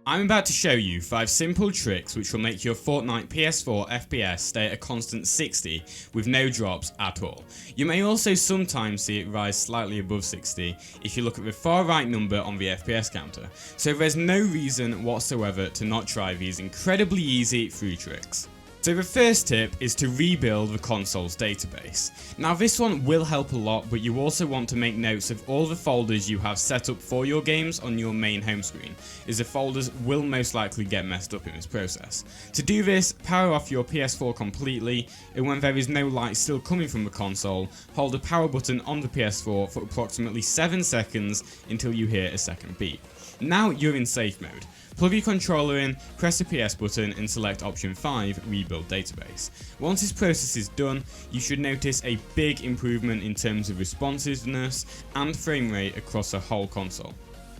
I'm about to show you 5 simple tricks which will make your Fortnite PS4 FPS stay at a constant 60 with no drops at all. You may also sometimes see it rise slightly above 60 if you look at the far right number on the FPS counter, so there's no reason whatsoever to not try these incredibly easy free tricks. So the first tip is to rebuild the console's database. Now this one will help a lot, but you also want to make notes of all the folders you have set up for your games on your main home screen, as the folders will most likely get messed up in this process. To do this, power off your PS4 completely, and when there is no light still coming from the console, hold the power button on the PS4 for approximately 7 seconds until you hear a second beep. Now you're in safe mode. Plug your controller in, press the PS button and select option 5, Rebuild Database. Once this process is done, you should notice a big improvement in terms of responsiveness and frame rate across the whole console.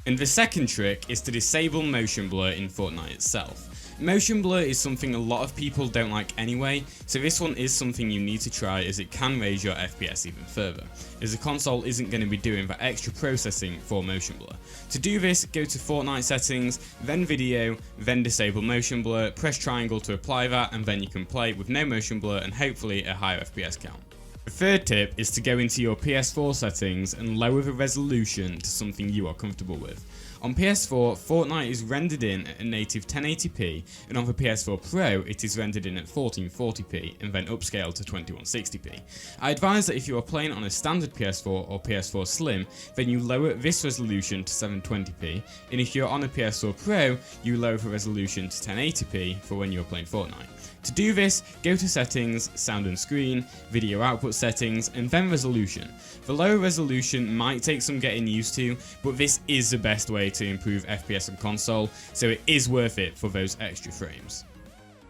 And the second trick is to disable motion blur in Fortnite itself. Motion blur is something a lot of people don't like anyway, so this one is something you need to try as it can raise your FPS even further, as the console isn't going to be doing that extra processing for motion blur. To do this, go to Fortnite settings, then video, then disable motion blur, press triangle to apply that, and then you can play with no motion blur and hopefully a higher FPS count. The third tip is to go into your PS4 settings and lower the resolution to something you are comfortable with. On PS4, Fortnite is rendered in at a native 1080p, and on the PS4 Pro it is rendered in at 1440p and then upscaled to 2160p. I advise that if you are playing on a standard PS4 or PS4 Slim, then you lower this resolution to 720p, and if you're on a PS4 Pro, you lower the resolution to 1080p for when you're playing Fortnite. To do this, go to Settings, Sound and Screen, Video Output Settings, and then Resolution. The lower resolution might take some getting used to, but this is the best way to improve FPS on console, so it is worth it for those extra frames.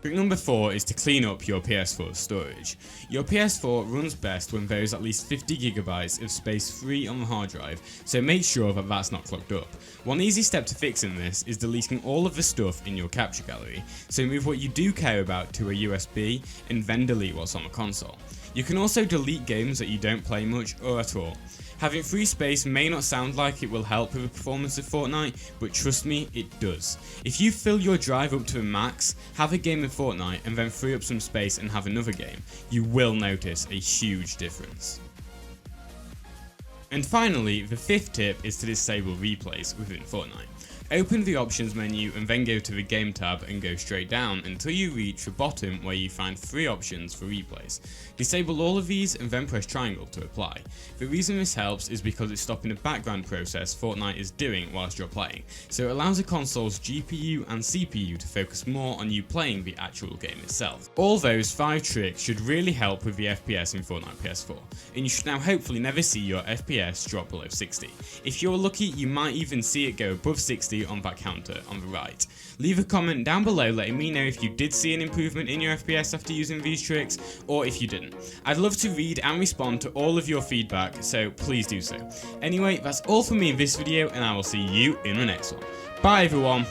Trick number 4 is to clean up your PS4 storage. Your PS4 runs best when there is at least 50GB of space free on the hard drive, so make sure that that's not clogged up. One easy step to fixing this is deleting all of the stuff in your capture gallery, so move what you do care about to a USB and then delete what's on the console. You can also delete games that you don't play much or at all. Having free space may not sound like it will help with the performance of Fortnite, but trust me, it does. If you fill your drive up to the max, have a game of Fortnite and then free up some space and have another game, you will notice a huge difference. And finally, the fifth tip is to disable replays within Fortnite. Open the options menu and then go to the game tab and go straight down until you reach the bottom where you find 3 options for replays. Disable all of these and then press triangle to apply. The reason this helps is because it's stopping the background process Fortnite is doing whilst you're playing, so it allows the console's GPU and CPU to focus more on you playing the actual game itself. All those 5 tricks should really help with the FPS in Fortnite PS4, and you should now hopefully never see your FPS drop below 60. If you're lucky, you might even see it go above 60 on that counter on the right. Leave a comment down below letting me know if you did see an improvement in your FPS after using these tricks, or if you didn't. I'd love to read and respond to all of your feedback, so please do so. Anyway, that's all from me in this video, and I will see you in the next one. Bye everyone!